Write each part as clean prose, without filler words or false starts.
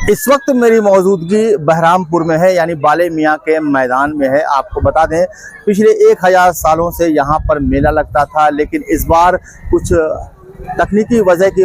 इस वक्त मेरी मौजूदगी बहरामपुर में है, यानी बाले मियाँ के मैदान में है। आपको बता दें, पिछले 1000 सालों से यहाँ पर मेला लगता था, लेकिन इस बार कुछ तकनीकी वजह की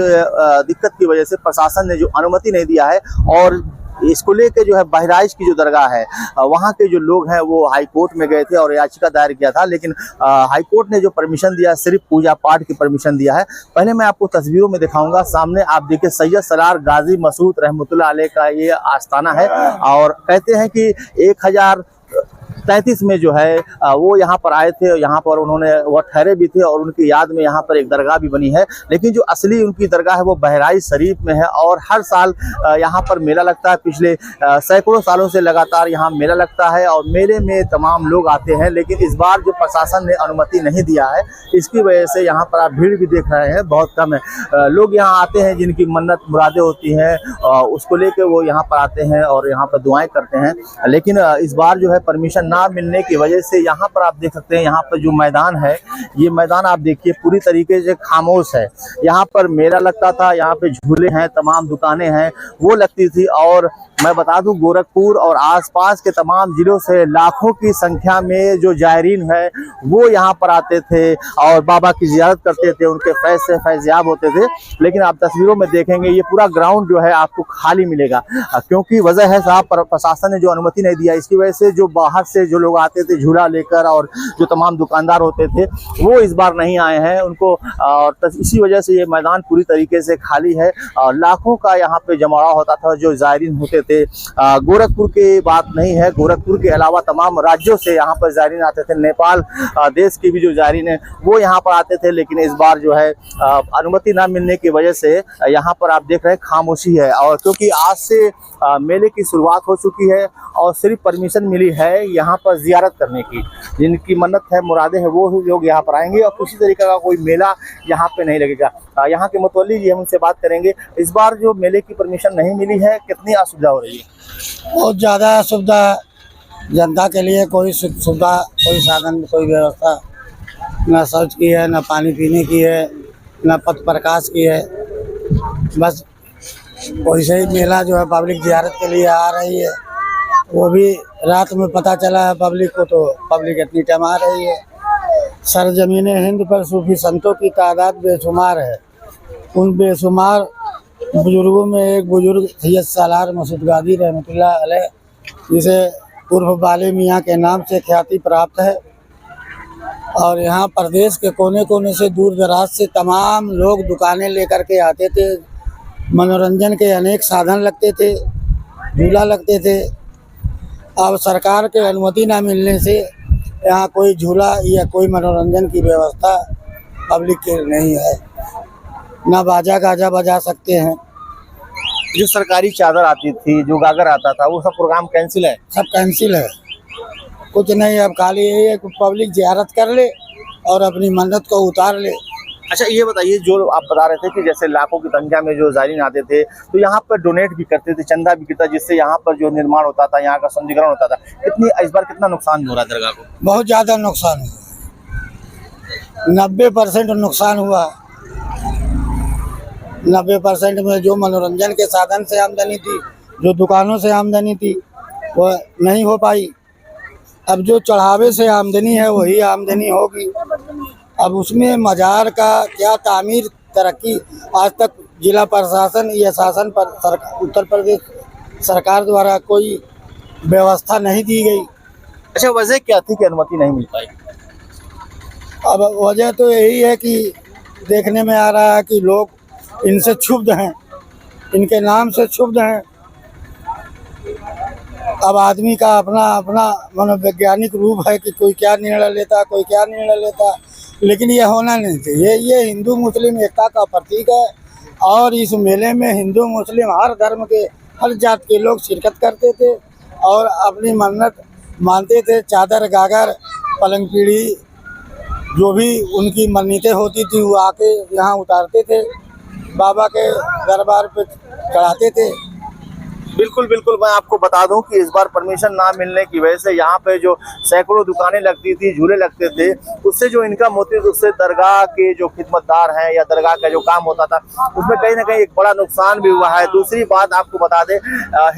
दिक्कत की वजह से प्रशासन ने जो अनुमति नहीं दिया है, और इसको लेके जो है बहराइच की जो दरगाह है वहाँ के जो लोग हैं वो हाई कोर्ट में गए थे और याचिका दायर किया था, लेकिन हाई कोर्ट ने जो परमिशन दिया सिर्फ पूजा पाठ की परमिशन दिया है। पहले मैं आपको तस्वीरों में दिखाऊंगा। सामने आप देखिए सैयद सलार गाजी मसूद रहमतुल्लाह अलैह का ये आस्थाना है, और कहते हैं कि 1033 में जो है वो यहाँ पर आए थे, यहाँ पर उन्होंने वो ठहरे भी थे और उनकी याद में यहाँ पर एक दरगाह भी बनी है। लेकिन जो असली उनकी दरगाह है वो बहराइच शरीफ में है, और हर साल यहाँ पर मेला लगता है। पिछले सैकड़ों सालों से लगातार यहाँ मेला लगता है और मेले में तमाम लोग आते हैं, लेकिन इस बार जो प्रशासन ने अनुमति नहीं दिया है, इसकी वजह से यहाँ पर आप भीड़ भी देख रहे हैं बहुत कम है। लोग यहाँ आते हैं जिनकी मन्नत मुरादें होती हैं उसको लेकर वो यहाँ पर आते हैं और यहाँ पर दुआएं करते हैं। लेकिन इस बार जो है परमिशन ना मिलने की वजह से यहाँ पर आप देख सकते हैं, यहाँ पर जो मैदान है, ये मैदान आप देखिए पूरी तरीके से खामोश है। यहाँ पर मेला लगता था, यहाँ पे झूले हैं, तमाम दुकानें हैं वो लगती थी। और मैं बता दूं, गोरखपुर और आसपास के तमाम जिलों से लाखों की संख्या में जो जायरीन है वो यहाँ पर आते थे और बाबा की जियारत करते थे, उनके फैज़ से फैज़याब होते थे। लेकिन आप तस्वीरों में देखेंगे ये पूरा ग्राउंड जो है आपको खाली मिलेगा, क्योंकि वजह है साहब प्रशासन ने जो अनुमति नहीं दिया, इसकी वजह से जो बाहर से जो लोग आते थे झूला लेकर और जो तमाम दुकानदार होते थे वो इस बार नहीं आए हैं उनको, और इसी वजह से ये मैदान पूरी तरीके से खाली है। और लाखों का यहाँ पे जमावड़ा होता था जो जायरीन होते थे। गोरखपुर की बात नहीं है, गोरखपुर के अलावा तमाम राज्यों से यहाँ पर जायरीन आते थे। नेपाल देश की भी जो जायरीन है वो यहाँ पर आते थे, लेकिन इस बार जो है अनुमति ना मिलने की वजह से यहाँ पर आप देख रहे हैं खामोशी है। और क्योंकि आज से मेले की शुरुआत हो चुकी है और सिर्फ परमिशन मिली है यहाँ पर जियारत करने की, जिनकी मन्नत है मुरादें हैं वो लोग यहाँ पर आएंगे, और किसी तरीके का कोई मेला यहाँ पे नहीं लगेगा। यहाँ के मुतवल्ली जी हम उनसे बात करेंगे। इस बार जो मेले की परमिशन नहीं मिली है, कितनी असुविधा हो रही है? बहुत ज़्यादा असुविधा जनता के लिए। कोई सुविधा, कोई साधन, कोई व्यवस्था न शौच की है, न पानी पीने की है, न पथ प्रकाश की है। बस वैसे ही मेला जो है पब्लिक जियारत के लिए आ रही है, वो भी रात में पता चला है पब्लिक को, तो पब्लिक इतनी टाइम आ रही है। सरजमीन हिंद पर सूफी संतों की तादाद बेशुमार है। उन बेशुमार बुजुर्गों में एक बुजुर्ग सैयद सलार मसूद गाजी रहमतुल्लाह अलैह, जिसे उर्फ बाले मियाँ के नाम से ख्याति प्राप्त है। और यहाँ प्रदेश के कोने कोने से, दूर दराज से तमाम लोग दुकानें लेकर के आते थे। मनोरंजन के अनेक साधन लगते थे, झूला लगते थे। अब सरकार के अनुमति ना मिलने से यहाँ कोई झूला या कोई मनोरंजन की व्यवस्था पब्लिक के नहीं है। ना बाजा गाजा बजा सकते हैं। जो सरकारी चादर आती थी, जो गागर आता था, वो सब प्रोग्राम कैंसिल है? सब कैंसिल है, कुछ नहीं। अब खाली यही है कि पब्लिक जियारत कर ले और अपनी मन्नत को उतार ले। अच्छा ये बताइए, जो आप बता रहे थे कि जैसे लाखों की संख्या में जो जायरीन आते थे तो यहाँ पर डोनेट भी करते थे, चंदा भी किया, जिससे यहाँ पर जो निर्माण होता था, यहाँ का सौंदर्यीकरण होता था। इस बार कितना नुकसान हो रहा है दरगाह को? बहुत ज़्यादा नुकसान हुआ, 90% नुकसान हुआ। 90% में जो मनोरंजन के साधन से आमदनी थी, जो दुकानों से आमदनी थी, वो नहीं हो पाई। अब जो चढ़ावे से आमदनी है वही आमदनी होगी। अब उसमें मजार का क्या तामीर, तरक्की आज तक जिला प्रशासन या शासन पर उत्तर प्रदेश सरकार द्वारा कोई व्यवस्था नहीं दी गई। अच्छा, वजह क्या थी कि अनुमति नहीं मिल पाई? अब वजह तो यही है कि देखने में आ रहा है कि लोग इनसे क्षुब्ध हैं, इनके नाम से क्षुब्ध हैं। अब आदमी का अपना अपना मनोवैज्ञानिक रूप है कि कोई क्या निर्णय लेता, कोई क्या निर्णय लेता, लेकिन ये होना नहीं चाहिए। ये हिंदू मुस्लिम एकता का प्रतीक है, और इस मेले में हिंदू मुस्लिम हर धर्म के, हर जात के लोग शिरकत करते थे और अपनी मन्नत मानते थे। चादर, गागर, पलंग पीढ़ी, जो भी उनकी मन्नतें होती थी वो आके यहाँ उतारते थे, बाबा के दरबार पे चढ़ाते थे। बिल्कुल बिल्कुल, मैं आपको बता दूं कि इस बार परमिशन ना मिलने की वजह से यहाँ पे जो सैकड़ों दुकानें लगती थी, झूले लगते थे, उससे जो इनकम होती थी उससे दरगाह के जो खिदमतदार हैं या दरगाह का जो काम होता था उसमें कहीं ना कहीं एक बड़ा नुकसान भी हुआ है। दूसरी बात आपको बता दें,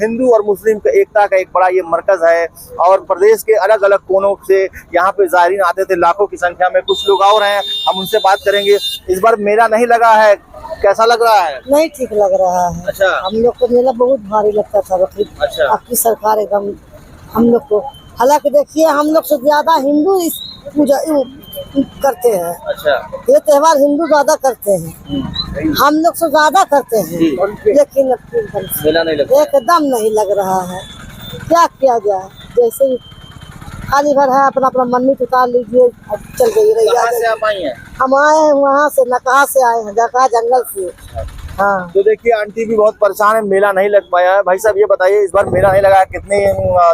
हिंदू और मुस्लिम का एकता का एक बड़ा ये मरकज है और प्रदेश के अलग अलग कोनों से यहाँ पे ज़ायरीन आते थे लाखों की संख्या में। कुछ लोग और हैं, हम उनसे बात करेंगे। इस बार मेला नहीं लगा है, कैसा लग रहा है? नहीं ठीक लग रहा है। अच्छा। हम लोग को मेला बहुत भारी लगता था बकरीद। अच्छा। आपकी सरकार एकदम हम लोग को, हालांकि देखिए हम लोग से ज्यादा हिंदू इस पूजा करते हैं। अच्छा। ये त्योहार हिंदू ज्यादा करते हैं, हम लोग से ज्यादा करते हैं, लेकिन मेला नहीं लगता, एकदम नहीं लग रहा है। क्या किया जाए, जैसे ही खाली भर है अपना अपना मन्नत उतार लीजिए, चल गई रही। कहाँ से आप आई हैं? हम आए हैं वहाँ से, नकाहा से आए हैं, नकाहा जंगल से। हाँ। तो देखिए आंटी भी बहुत परेशान है, मेला नहीं लग पाया है। भाई साहब ये बताइए, इस बार मेला नहीं लगा है, कितनी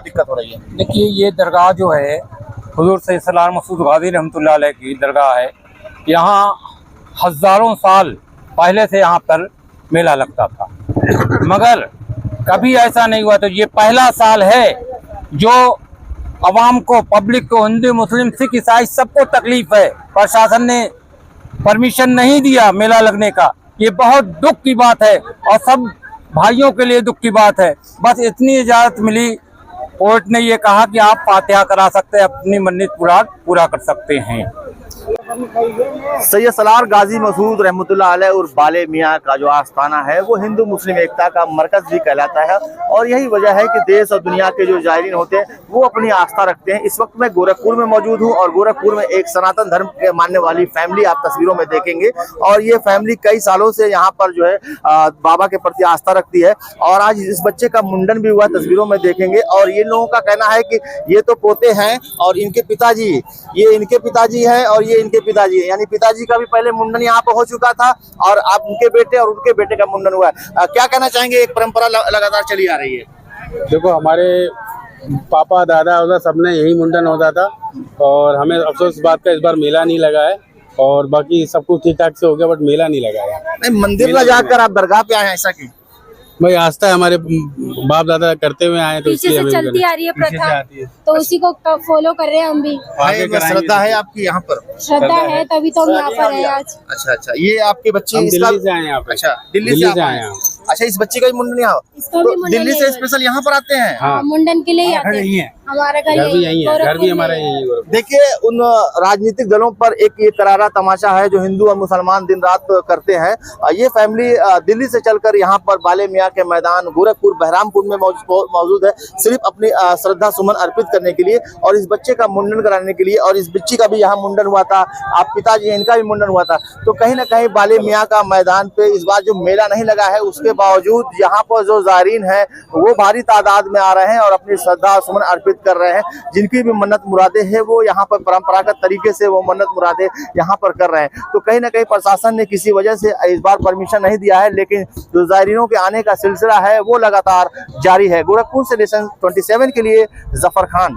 दिक्कत हो रही है? देखिए ये दरगाह जो है हुजूर सैयद सलार मसूद गाजी रहमतुल्लाह अलैह की दरगाह है। यहाँ हज़ारों साल पहले से यहाँ पर मेला लगता था, मगर कभी ऐसा नहीं हुआ। तो ये पहला साल है जो अवाम को, पब्लिक को, हिंदू मुस्लिम सिख ईसाई सबको तकलीफ है। प्रशासन ने परमिशन नहीं दिया मेला लगने का, ये बहुत दुख की बात है और सब भाइयों के लिए दुख की बात है। बस इतनी इजाज़त मिली, कोर्ट ने ये कहा कि आप फातिहा करा सकते हैं, अपनी मन्नत पूरा कर सकते हैं। सैयद सलार गाजी मसूद रहमतुल्लाह अलैह और बाले मियाँ का जो आस्थाना है वो हिंदू मुस्लिम एकता का मरकज भी कहलाता है और यही वजह है कि देश और दुनिया के जो ज़ायरीन होते हैं वो अपनी आस्था रखते हैं। इस वक्त मैं गोरखपुर में मौजूद हूँ और गोरखपुर में एक सनातन धर्म के मानने वाली फैमिली आप तस्वीरों में देखेंगे और ये फैमिली कई सालों से यहाँ पर जो है बाबा के प्रति आस्था रखती है और आज इस बच्चे का मुंडन भी हुआ, तस्वीरों में देखेंगे। और ये लोगों का कहना है कि ये तो पोते हैं और इनके पिताजी, ये इनके पिताजी हैं और ये इनके पिताजी है, यानी पिताजी का भी पहले मुंडन यहाँ पर हो चुका था और अब उनके बेटे और उनके बेटे का मुंडन हुआ है। क्या कहना चाहेंगे, एक परंपरा लगातार चली आ रही है? देखो हमारे पापा दादा उदा सबने यही मुंडन होता था और हमें अफसोस इस बात का इस बार मेला नहीं लगा है और बाकी सब कुछ ठीक ठाक से हो गया, बट मेला नहीं लगा है। नहीं, मंदिर में जाकर आप दरगाह पे आए हैं, ऐसा क्यों? भाई आस्था है, हमारे बाप दादा करते हुए आए तो पीछे से चलती आ रही है प्रथा, तो उसी को फॉलो कर रहे हैं हम भी। श्रद्धा है आपकी यहाँ पर? श्रद्धा है, तभी तो हम यहाँ पर हैं आज। अच्छा अच्छा, ये आपके बच्चे दिल्ली से आए यहाँ पे। अच्छा, दिल्ली से आए हैं। अच्छा, इस बच्चे का भी मुंडन यहाँ, तो दिल्ली से स्पेशल यहाँ पर आते हैं? हाँ, मुंडन के लिए ही आते हैं। हमारा घर भी यही है, घर भी हमारा यही है। देखिए उन राजनीतिक दलों पर एक ये करारा तमाशा है जो हिंदू और मुसलमान दिन रात करते हैं। ये फैमिली दिल्ली से चलकर यहाँ पर बाले मियाँ के मैदान गोरखपुर बहरामपुर में मौजूद है, सिर्फ अपनी श्रद्धा सुमन अर्पित करने के लिए और इस बच्चे का मुंडन कराने के लिए। और इस बच्ची का भी यहाँ मुंडन हुआ था, आप पिताजी हैं, इनका भी मुंडन हुआ था। तो कहीं ना कहीं बाले मियाँ का मैदान पे इस बार जो मेला नहीं लगा है उसके बावजूद यहाँ पर जो ज़ायरीन है वो भारी तादाद में आ रहे हैं और अपनी श्रद्धा सुमन अर्पित कर रहे हैं। जिनकी भी मन्नत मुरादे है वो यहाँ पर परंपरागत तरीके से वो मन्नत मुरादे यहाँ पर कर रहे हैं। तो कहीं ना कहीं प्रशासन ने किसी वजह से इस बार परमिशन नहीं दिया है, लेकिन जो ज़ायरीनों के आने का सिलसिला है वो लगातार जारी है। गोरखपुर से नेशन 27 के लिए जफर खान।